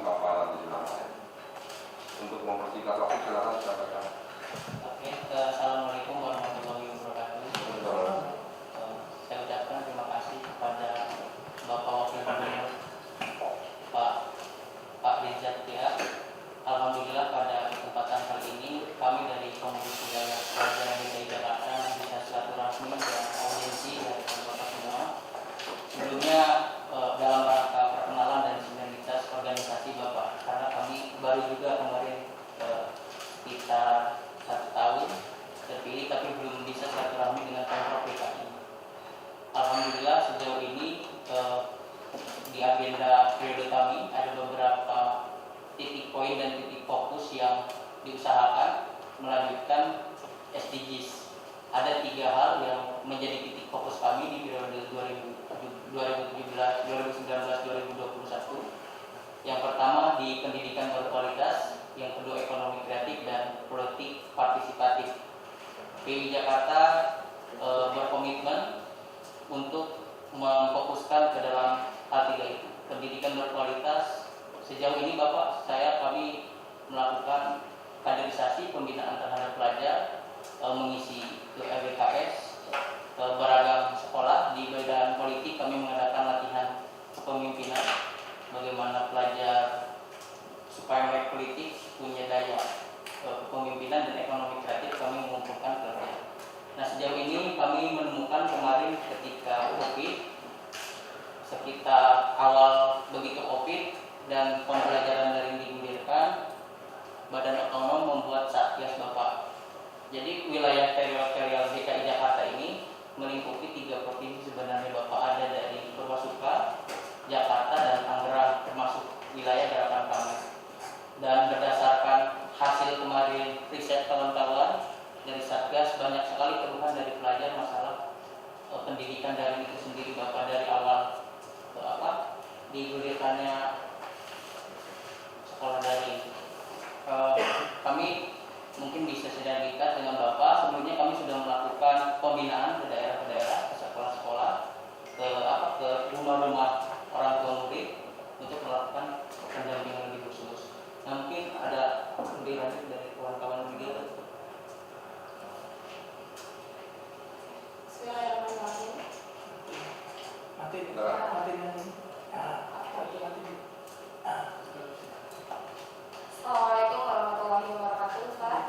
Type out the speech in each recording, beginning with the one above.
Pak nanti silakan. Untuk mempersingkat waktu silakan silakan. Oke, assalamualaikum warahmatullahi wabarakatuh. Saya ucapkan terima kasih kepada Bapak Wakil Gubernur Pak Rizal Tia. Alhamdulillah pada kesempatan kali ini kami dari Komisi Wilayah Pelajaran DKI Jakarta bisa silaturahmi dan audiensi dari Bapak semua. Sebelumnya dalam rangka perkenalan dan sinergitas organisasi Bapak, karena kami baru juga kemarin sekitar 1 tahun terpilih tapi belum bisa silaturahmi dengan Pemprov DKI. Alhamdulillah sejauh ini di agenda periode kami ada beberapa titik poin dan titik fokus yang diusahakan melanjutkan SDGs. Ada 3 hal yang menjadi titik fokus kami di periode 2019-2021. Yang pertama di pendidikan berkualitas, yang kedua ekonomi kreatif dan politik partisipatif. PWI Jakarta berkomitmen untuk memfokuskan ke dalam hal 3 itu. Pendidikan berkualitas, sejauh ini kami melakukan kaderisasi pembinaan terhadap pelajar, mengisi ke RBKS, beragam sekolah. Di bidang politik kami mengadakan latihan kepemimpinan, bagaimana pelajar supaya melek politik punya daya kepemimpinan dan ekonomi kreatif kami mengumpulkan pelajar. Nah sejauh ini kami menemukan kemarin ketika COVID, sekitar awal begitu COVID dan pembelajaran daring digulirkan, Badan Otonom membuat Satgas Bapak. Jadi wilayah teritorial DKI Jakarta ini melingkupi 3 provinsi sebenarnya Bapak, ada dari Purwakarta, Jakarta dan Tangerang, termasuk wilayah gerakan kami. Dan berdasarkan hasil kemarin riset kawan-kawan dari Satgas, banyak sekali keluhan dari pelajar masalah pendidikan daring itu sendiri Bapak, dari awal digulirkannya sekolah daring. Kami mungkin bisa sinergikan dengan Bapak. Sebelumnya kami sudah melakukan pembinaan ke daerah-daerah, ke sekolah-sekolah, ke rumah-rumah orang tua murid untuk melakukan pendampingan lebih khusus. Nah, mungkin ada lebih lanjut dari kawan-kawan juga. Bismillahirrahmanirrahim. Assalamualaikum warahmatullahi wabarakatuh, Pak.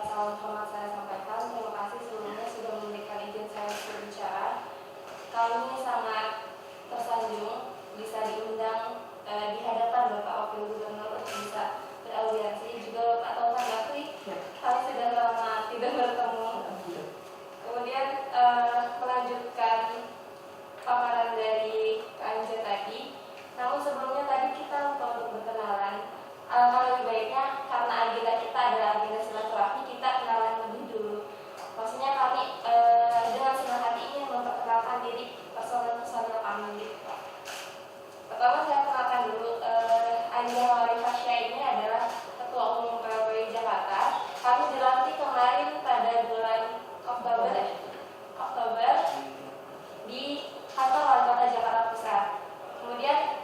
Salam hormat saya sampaikan. Terima kasih sebelumnya sudah memberikan izin saya berbicara. Kami sangat tersanjung bisa diundang di hadapan Bapak Wakil Gubernur untuk bisa beraudiensi. Juga Bapak Taufan Bakri, kami sudah lama tidak bertemu. Kemudian melanjutkan paparan dari KMJ tadi. Namun sebelumnya tadi kita lupa untuk berkenalan. Alangkah lebih baiknya karena agenda kita adalah agenda silaturahmi, kita kenalan lebih dulu. Maksudnya kami dengan senang hati ingin memperkenalkan diri personel kami gitu Pak. Pertama saya kenalkan dulu, Anja Marifasya ini adalah Ketua Umum PWI Jakarta. Kami dilantik kemarin pada bulan Oktober di kantor Wali Kota Jakarta Pusat. Kemudian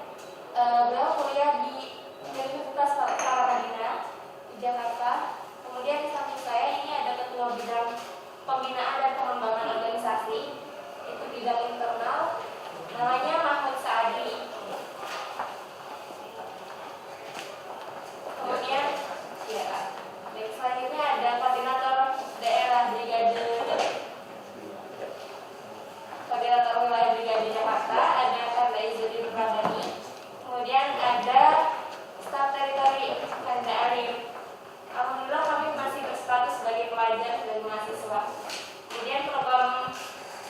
beliau kuliah di Universitas Paramadina di Jakarta. Kemudian di samping saya ini ada Ketua Bidang Pembinaan dan Pengembangan Organisasi, itu bidang internal, namanya Mahmud Saadi. Kemudian selanjutnya ada Koordinator Daerah Koordinator Wilayah Brigade Jakarta, ada Kanda Izzuddin Ramadhani. Kemudian ada Staf Teritori Kanda Arif. Alhamdulillah kami masih berstatus sebagai pelajar dan mahasiswa. Kemudian program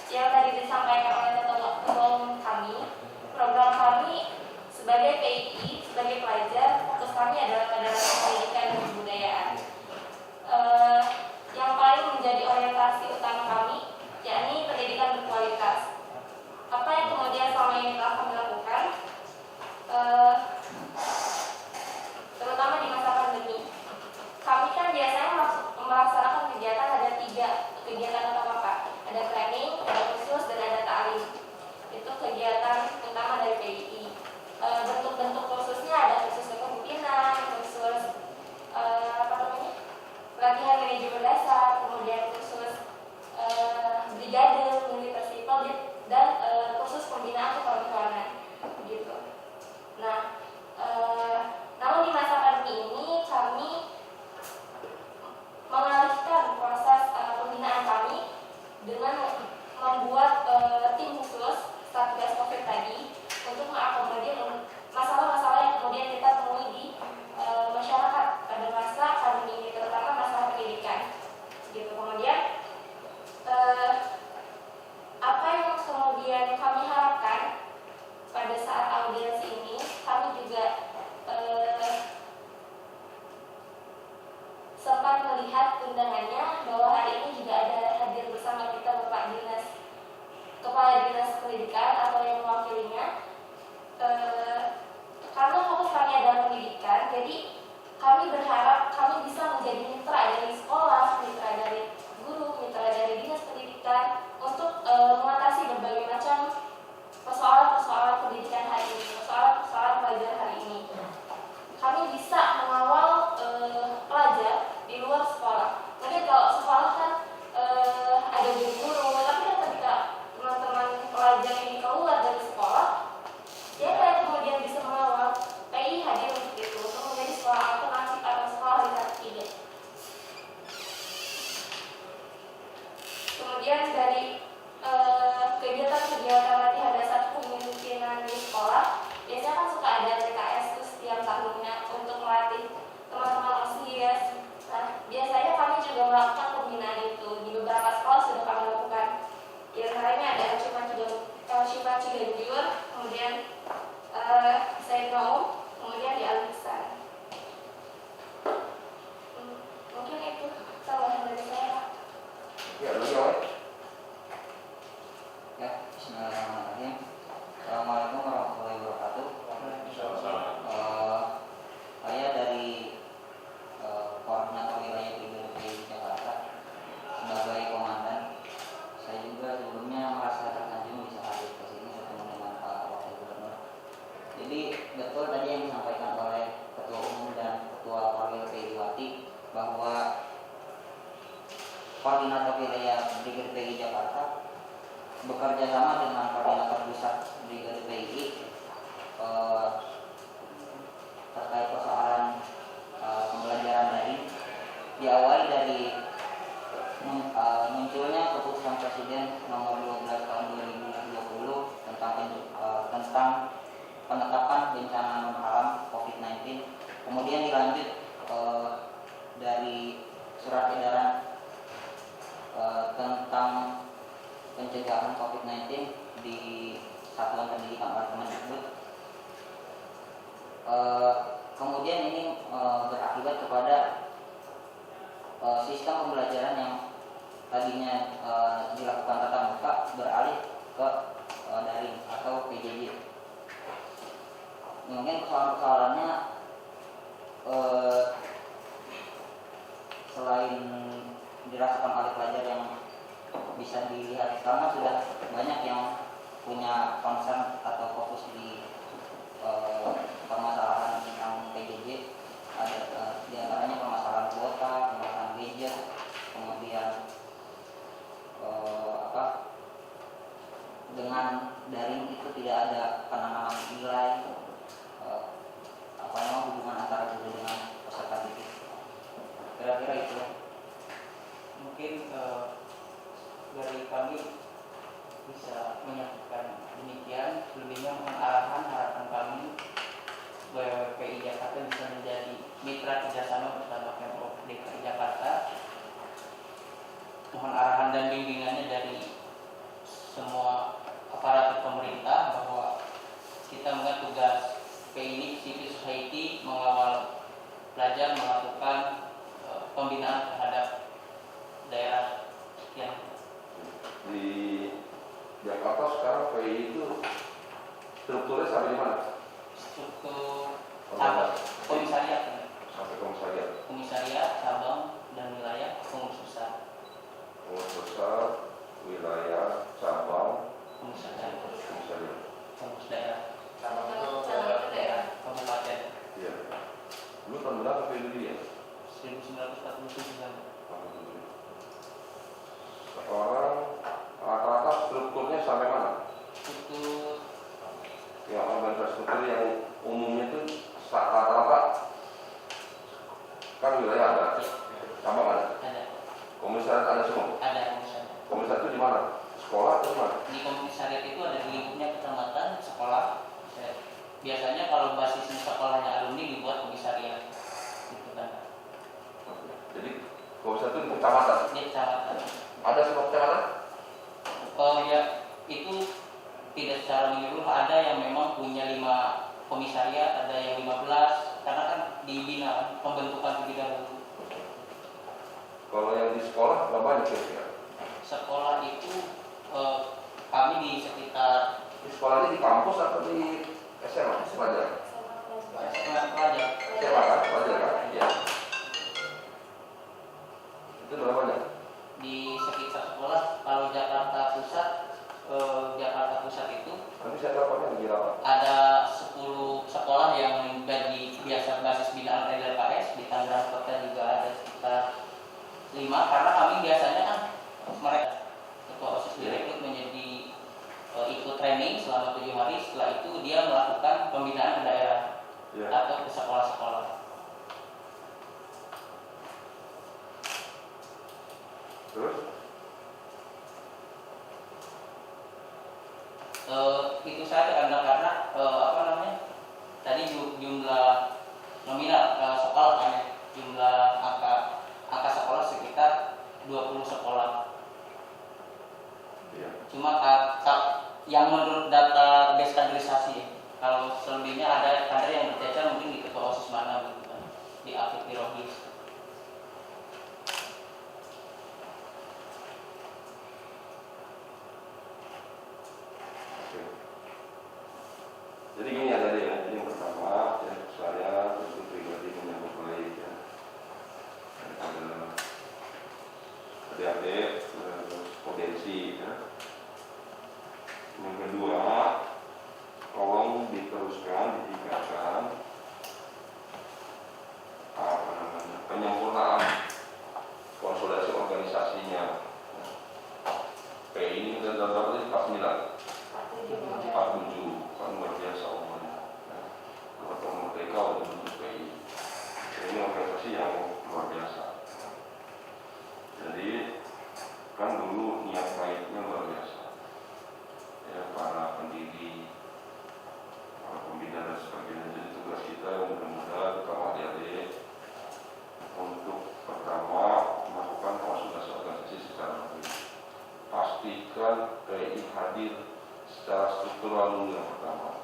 yang tadi disampaikan oleh ketua umum kami, program kami sebagai PII, sebagai pelajar, fokus kami adalah pada pendidikan dan kebudayaan. Yang paling menjadi orientasi utama kami yakni pendidikan berkualitas. Apa yang kemudian selama ini telah kami lakukan, terutama di masa pandemi, kami kan biasanya melaksanakan kegiatan, ada 3 kegiatan utama Pak. Ada training, ada kursus, dan ada ta'lim. Itu kegiatan utama dari PII. Bentuk-bentuk kursusnya undangannya bahwa hari ini juga ada hadir bersama kita Bapak Kepala Dinas Pendidikan atau yang mewakilinya. Karena fokus kami adalah pendidikan, jadi kami berharap kami bisa menjadi mitra dari sekolah, mitra dari guru, mitra dari dinas pendidikan untuk mengatasi berbagai macam persoalan-persoalan pendidikan hari ini, persoalan-persoalan pelajar hari ini. Kami bisa mengawal pelajar di luar sekolah. Mungkin kalau sekolah kan ada guru, tapi kan ketika teman-teman pelajar ini keluar dari sekolah, siapa yang kemudian bisa mengawal? PI hadir untuk itu, untuk menjadi sekolah alternatif atau sekolah lintas tiga. Kemudian dari kegiatan-kegiatan latihan dasar kepemimpinan di sekolah, biasanya kan suka ada TKS tuh setiap tahunnya untuk melatih teman-teman OSIS. Nah, biasanya kami juga melakukan pembinaan itu di beberapa sekolah sudah kami lakukan. Di antaranya ada Syifa Ciganjur, kemudian Said Maum, kemudian di Al-Ihsan. Mungkin itu tambahan dari saya, Pak. Ya, beliau. Ya, bismillahirrahmanirrahim. Assalamualaikum warahmatullahi wabarakatuh. Saya dari Koordinator Wilayah Brigade PI Jakarta sebagai komandan. Saya juga sebelumnya merasa tersanjung bisa hadir ke sini bertemu dengan Pak Wakil Gubernur. Jadi betul tadi yang disampaikan oleh Ketua Umum dan Ketua Korwil PIWati bahwa Koordinator Wilayah Brigade PI Jakarta bekerja sama dengan Koordinator Pusat Brigade PI terkait persoalan pembelajaran daring, diawali dari munculnya keputusan Presiden nomor 12 tahun 2020 tentang penetapan bencana non alam COVID-19, kemudian dilanjut dari surat edaran tentang pencegahan COVID-19 di Satuan Pendidikan oleh Kemendikbud. Kemudian ini berakibat kepada sistem pembelajaran yang tadinya dilakukan tatap muka beralih ke daring atau PJJ. Mungkin persoalan-persoalannya selain dirasakan oleh pelajar yang bisa dilihat sekarang sudah banyak yang punya concern atau fokus di permasalahan tentang PJJ. Ada di antaranya permasalahan kuota, permasalahan gadget, kemudian dengan daring itu tidak ada penanaman nilai, hubungan antara guru dengan peserta didik. Kira-kira itu. Mungkin dari kami bisa menyampaikan demikian. Selebihnya mohon arahan harapan kami bahwa PI Jakarta bisa menjadi mitra kerjasama bersama Pemprov DKI Jakarta. Mohon arahan dan bimbingannya dari semua aparatur pemerintah bahwa kita mengenai tugas PI ini civil society mengawal pelajar melakukan pembinaan terhadap daerah yang Di Jakarta sekarang PI itu strukturnya sampai di mana? struktur Sampai komisariat, komisariat, cabang dan wilayah, pengurus besar, pengurus besar, wilayah, cabang, komisariat, komisariat. pengurus daerah, Cabang itu daerah. kabupaten. Iya. Lu tahun berapa PI dulu ya? 1949. Sekarang rata-rata strukturnya sampai mana? Struktur Yang organisasi struktur yang umumnya itu rata-rata kan wilayah ada, cabang ada, ada komisariat ada semua. komisariat. Komisariat itu di mana? Sekolah atau di mana? Di komisariat itu ada di lingkupnya kecamatan, sekolah. Biasanya kalau basisnya sekolahnya alumni dibuat komisariat, gitu kan. Jadi komisariat itu di kecamatan. Di kecamatan. Ada semua kecamatan? Ya itu tidak secara menyeluruh, ada yang memang punya 5 komisariat, ada yang 15, karena kan dibina pembentukan terlebih dahulu. Kalau yang di sekolah berapa banyak kira-kira? Sekolah itu kami di sekitar Di sekolah ini di kampus atau di SMA? Pelajar? pelajar. SMA kan? Pelajar kan? Iya. Itu berapa banyak? Di sekitar sekolah kalau Jakarta Pusat itu Nanti saya teleponnya lagi rapat. ada 10 sekolah yang dari biasa basis binaan LKS. Di Tangerang Kota juga ada sekitar 5, karena kami biasanya kan mereka ketua OSIS direkrut menjadi ikut training selama 7 hari. Setelah itu dia melakukan pembinaan ke daerah Iya. atau ke sekolah-sekolah. Terus? Itu saja karena tadi jumlah nominal sekolah kan ya, jumlah angka sekolah sekitar 20 sekolah. Iya. Cuma yang menurut data base kaderisasi ya. Kalau selebihnya ada kader yang bercecer mungkin di ketua OSIS mana gitu kan, di Afif Rohis. Oke. Jadi gini ya tadi ya. Jadi yang pertama ya, saya tentu pribadi menyambut baik ya. Ada adik-adik potensi ya. Yang kedua, tolong diteruskan, ditingkatkan penyempurnaan konsolidasi organisasinya. PI ini kita dapat di 49, 47 kan luar biasa umumnya. Ketua Merdeka untuk bentuk PI. Ini organisasi yang luar biasa. Jadi kan dulu niat baiknya luar biasa. Ya, para pendiri, para pembina dan sebagainya. Jadi tugas kita mudah-mudahan terutama adik-adik untuk pertama melakukan konsultasi organisasi secara baik. Pastikan PI hadir secara struktural dulu yang pertama.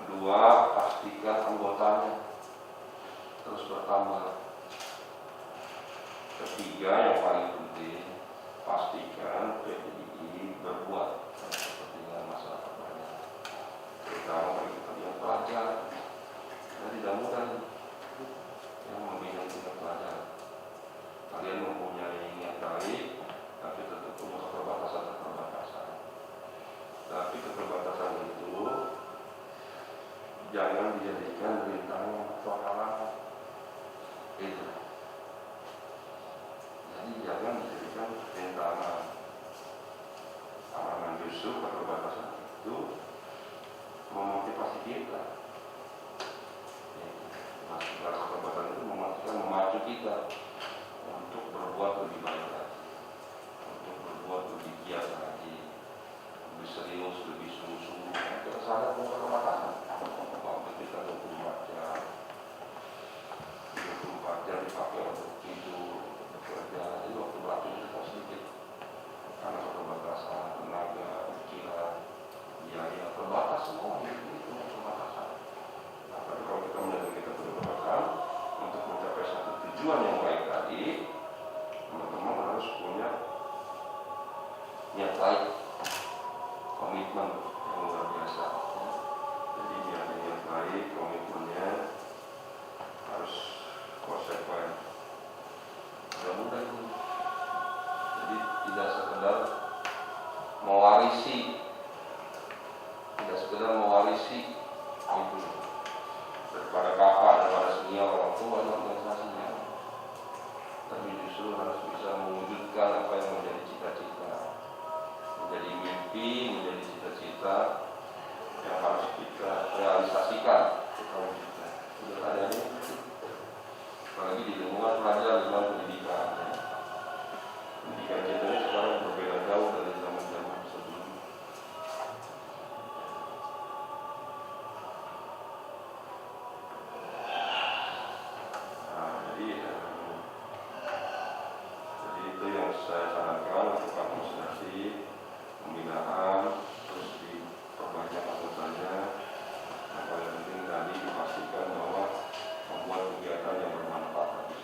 Kedua, pastikan anggotanya terus bertambah. Ketiga, yang paling penting, pastikan PDI berbuat kepentingan masyarakat banyak, terutama bagi kepentingan pelajar. Dan tidak mudah yang membina pelajar. Kalian mempunyai niat baik, tapi tentu punya keterbatasan. Tapi keterbatasan itu jangan dijadikan rintangan atau halangan. Itu. Jadi jangan dijadikan rintangan. Halangan justru keterbatasan itu memotivasi kita. Keterbatasan itu memacu kita untuk berbuat lebih baik lagi, untuk berbuat lebih giat lagi, lebih serius, lebih sungguh-sungguh. Kita sadar bahwa keterbatasan. Waktu kita 24 jam dipakai untuk tidur, bekerja, jadi waktu berlatih kita sedikit karena keterbatasan tenaga, pikiran, biaya terbatas semua itu keterbatasan. Nah, tapi kalau kita menyadari kita keterbatasan untuk mencapai satu tujuan yang baik tadi, teman-teman harus punya niat baik, komitmen yang luar biasa. Jadi biar niat baik, komitmennya harus konsekuen. Mudah-mudah itu. Jadi tidak sekedar mewarisi itu daripada kakak, daripada senior orang tua organisasinya, tapi justru harus bisa mewujudkan apa yang menjadi cita-cita, menjadi mimpi, menjadi cita-cita yang harus kita realisasikan, kita wujudkan. Sudah adanya, apalagi di lingkungan pelajar, lingkungan pendidikan. Pendidikan kita ini sekarang berbeda jauh dari zaman-zaman sebelumnya. Nah, jadi itu yang saya sarankan, lakukan konsultasi, pembinaan, terus diperbanyak anggotanya. Yang paling penting tadi dipastikan bahwa membuat kegiatan yang bermanfaat bagi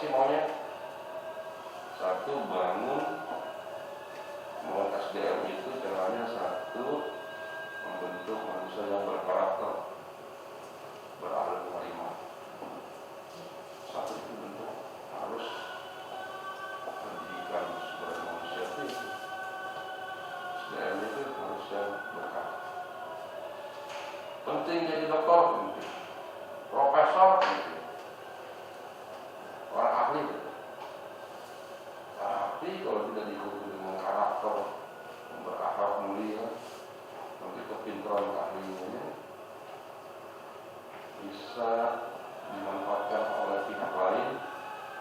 sih maunya? Satu, bangun SDM itu caranya satu, membentuk manusia yang berkarakter, berakhlak karimah. Satu itu bentuk harus pendidikan sebagai manusia itu SDM itu harus yang berkarakter. Penting jadi dokter, penting. Profesor, penting. Orang ahli. Tapi kalau tidak diikuti dengan karakter berakhlak mulia, nanti kepintaran ahlinya bisa dimanfaatkan oleh pihak lain,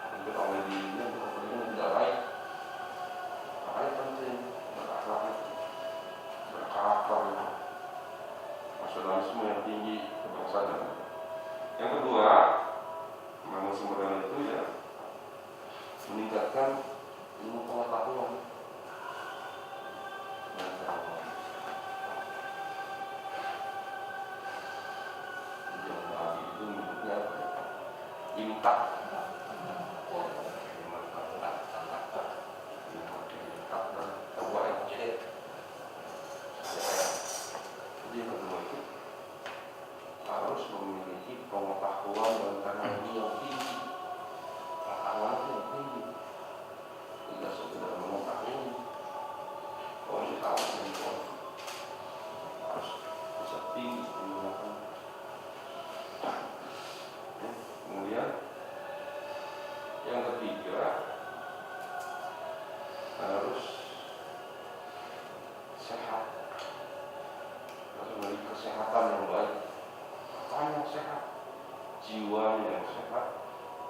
mungkin oleh dirinya untuk kepentingan tidak baik. Makanya penting berakhlak, berkarakter, nasionalisme yang tinggi, kebangsaan. Yang kedua, membangun sumber daya itu ya meningkatkan ilmu pengetahuan dan pengetahuan. Yang Nabi itu menyebutnya apa ya? Imtak. Jadi yang kedua itu harus memiliki pengetahuan dan teknologi yang tinggi, pengetahuan yang tinggi, tidak sekedar mengetahui. Kalau kita harus bisa tinggi menggunakan. Kemudian yang ketiga harus sehat, harus memiliki kesehatan yang baik. Yang sehat, jiwanya yang sehat,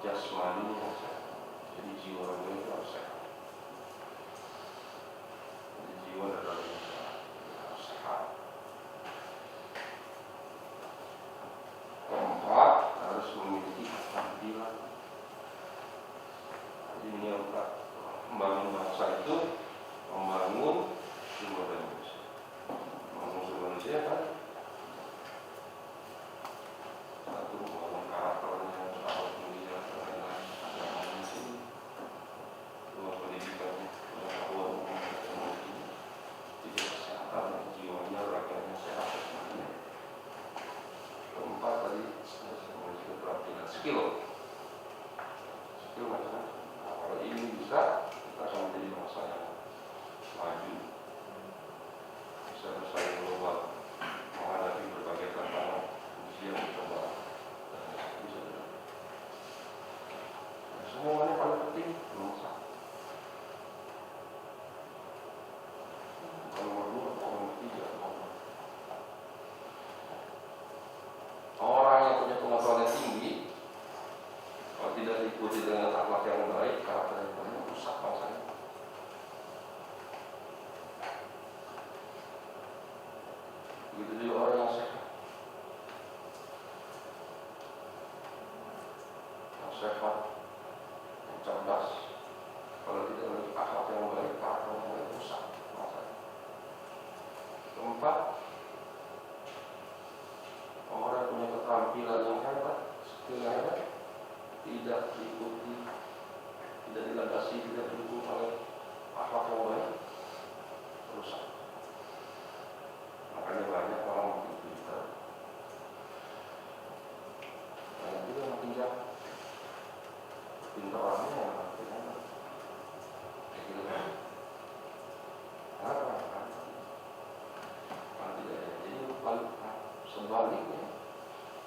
jasmani yang sehat. Jadi jiwanya itu harus sehat. Jadi jiwa dan raga harus sehat. Keempat, harus memiliki keterampilan. Jadi ini yang membangun bangsa itu membangun sumber daya manusia. Membangun sumber manusia kan? Satu, membangun karakternya, soal mulia, dan dua, pendidikannya, pengetahuan umum dan teknologi. Tiga, kesehatan, jiwanya, raganya sehat. Keempat tadi, memiliki keterampilan, skill macam. Nah, kalau ini bisa, kita akan menjadi bangsa yang maju, bisa bersaing global, menghadapi berbagai tantangan, ujian, cobaan. Semuanya paling penting bangsa. Nomor 2, nomor 3, orang yang punya pengetahuan tinggi, kalau tidak diikuti dengan akhlak yang baik, karakter yang baik, rusak bangsanya. Begitu juga orang yang sehat. Yang sehat, yang cerdas, kalau tidak memiliki akhlak yang baik, karakter yang baik, rusak bangsanya. Keempat, orang yang punya keterampilan yang hebat, skill yang hebat, tidak diikuti, tidak dilandasi, tidak didukung oleh akhlak yang baik, rusak. Makanya banyak orang makin pintar, banyak juga makin jahat. Pintar orangnya yang makin enak, kayak gitu kan? Kenapa? Kan tidak ada. Jadi sebaliknya,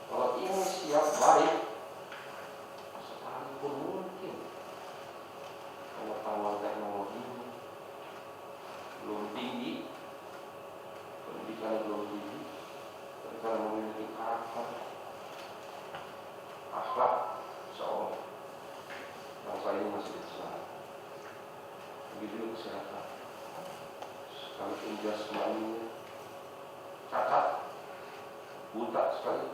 kalau ini siap baik, sekalipun mungkin pengetahuan teknologi belum tinggi, pendidikan belum tinggi, tapi kalau memiliki karakter, akhlak, seolah bangsa ini masih besar. Begitu kesehatan, sekalipun jasmaninya cacat, buta sekali,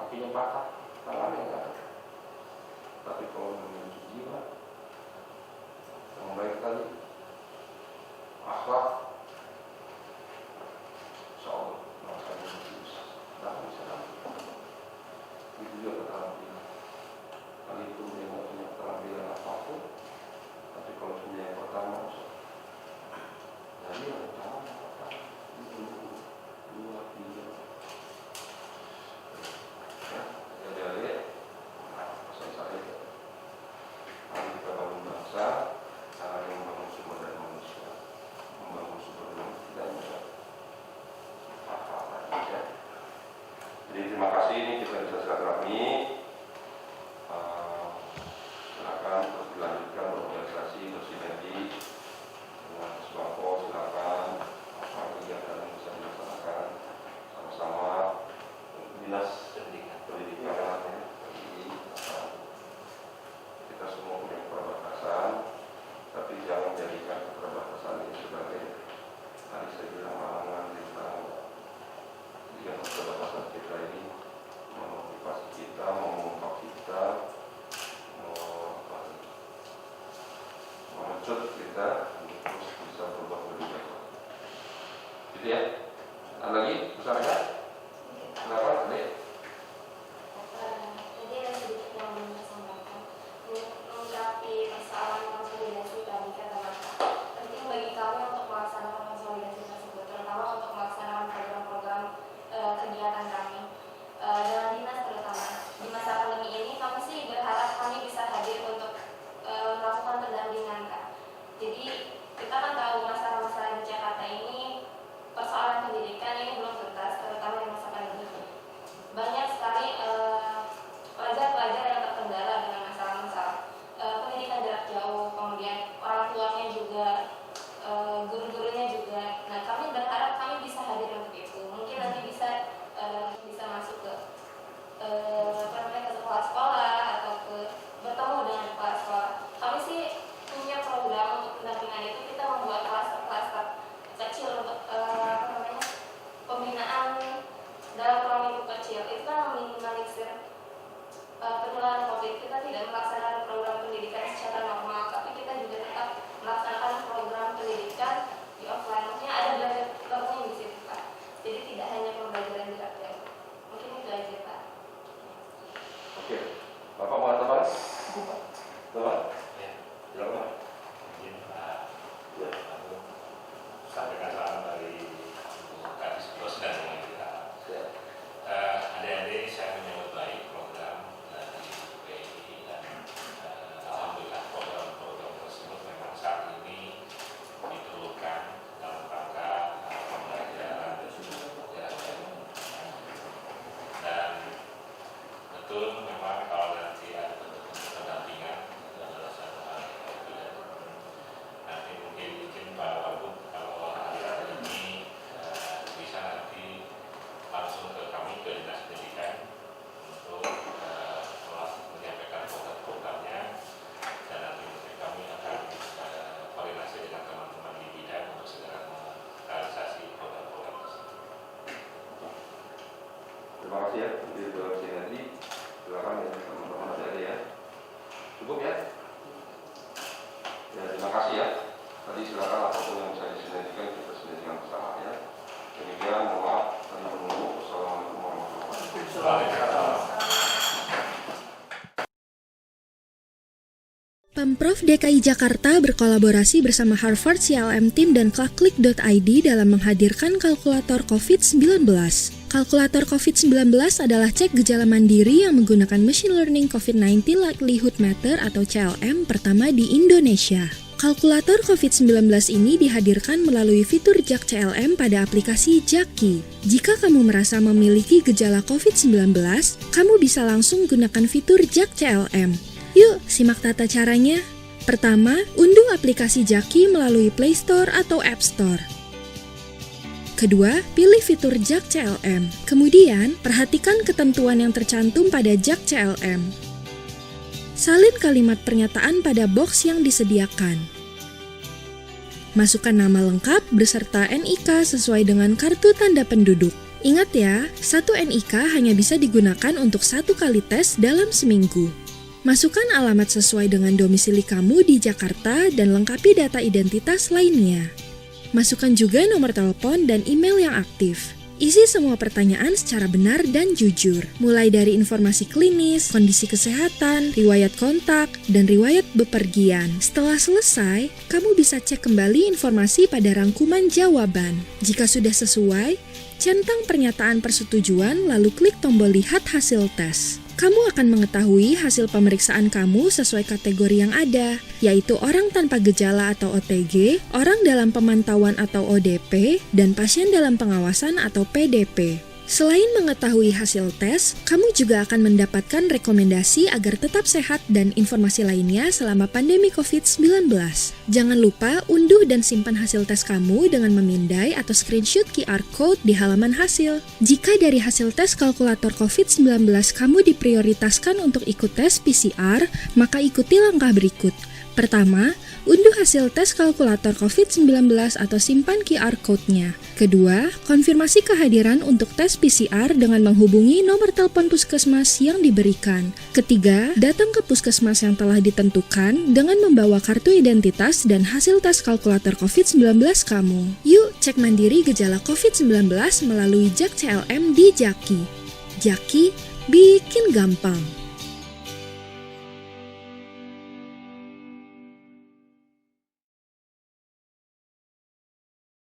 kakinya patah, tangannya enggak ada. Tapi kalau memiliki jiwa yang baik tadi, akhlak, seolah bangsa ini masih besar. Dan bisa. Itu juga keterampilan. Kali itu dia nggak punya keterampilan tidak melaksanakan program pendidikan secara normal, tapi kita juga tetap melaksanakan program pendidikan di offline. Maksudnya ada belajar learning di situ Pak. Jadi tidak hanya pembelajaran jarak jauh. Mungkin itu aja Pak. Oke, Bapak mau tambah? Bapak? Ya. Silakan. Izin Pak. Ya. Aku sampaikan salam dari Kadis Dosen dengan kita. Ya. Adik-adik, saya menyambut baik program dari BPI dan alhamdulillah program-program tersebut memang saat ini diperlukan dalam rangka pembelajaran jarak jauh. Dan betul memang kalau nanti ada bentuk-bentuk pendampingan itu adalah satu hal yang berbeda. Nanti mungkin izin Pak Wagub kalau hari ini bisa nanti langsung ke kami ke Dinas Pendidikan untuk menyampaikan program-programnya, dan nanti mungkin kami akan koordinasi dengan teman-teman di bidang untuk segera merealisasi program-program tersebut. Terima kasih ya, nanti dua sinergi. Silakan ya teman-teman ada ya. Cukup ya? Ya terima kasih ya. Tadi silakan apapun yang bisa disinergikan kita sinergikan bersama ya. Demikian, mohon maaf. Kami menunggu. Wassalamualaikum warahmatullahi wabarakatuh. Pemprov DKI Jakarta berkolaborasi bersama Harvard CLM Team dan Clockclick.id dalam menghadirkan kalkulator COVID-19. Kalkulator COVID-19 adalah cek gejala mandiri yang menggunakan Machine Learning COVID-19 Likelihood Meter atau CLM pertama di Indonesia. Kalkulator COVID-19 ini dihadirkan melalui fitur JAK CLM pada aplikasi Jaki. Jika kamu merasa memiliki gejala COVID-19, kamu bisa langsung gunakan fitur JAK CLM. Yuk, simak tata caranya. Pertama, unduh aplikasi Jaki melalui Play Store atau App Store. Kedua, pilih fitur JAK CLM. Kemudian, perhatikan ketentuan yang tercantum pada JAK CLM. Salin kalimat pernyataan pada box yang disediakan. Masukkan nama lengkap beserta NIK sesuai dengan kartu tanda penduduk. Ingat ya, satu NIK hanya bisa digunakan untuk 1 kali tes dalam seminggu. Masukkan alamat sesuai dengan domisili kamu di Jakarta dan lengkapi data identitas lainnya. Masukkan juga nomor telepon dan email yang aktif. Isi semua pertanyaan secara benar dan jujur, mulai dari informasi klinis, kondisi kesehatan, riwayat kontak, dan riwayat bepergian. Setelah selesai, kamu bisa cek kembali informasi pada rangkuman jawaban. Jika sudah sesuai, centang pernyataan persetujuan lalu klik tombol lihat hasil tes. Kamu akan mengetahui hasil pemeriksaan kamu sesuai kategori yang ada, yaitu orang tanpa gejala atau OTG, orang dalam pemantauan atau ODP, dan pasien dalam pengawasan atau PDP. Selain mengetahui hasil tes, kamu juga akan mendapatkan rekomendasi agar tetap sehat dan informasi lainnya selama pandemi COVID-19. Jangan lupa unduh dan simpan hasil tes kamu dengan memindai atau screenshot QR Code di halaman hasil. Jika dari hasil tes kalkulator COVID-19 kamu diprioritaskan untuk ikut tes PCR, maka ikuti langkah berikut. Pertama, unduh hasil tes kalkulator COVID-19 atau simpan QR Code-nya. Kedua, konfirmasi kehadiran untuk tes PCR dengan menghubungi nomor telepon puskesmas yang diberikan. Ketiga, datang ke puskesmas yang telah ditentukan dengan membawa kartu identitas dan hasil tes kalkulator COVID-19 kamu. Yuk, cek mandiri gejala COVID-19 melalui JAK CLM di Jaki. Jaki, bikin gampang.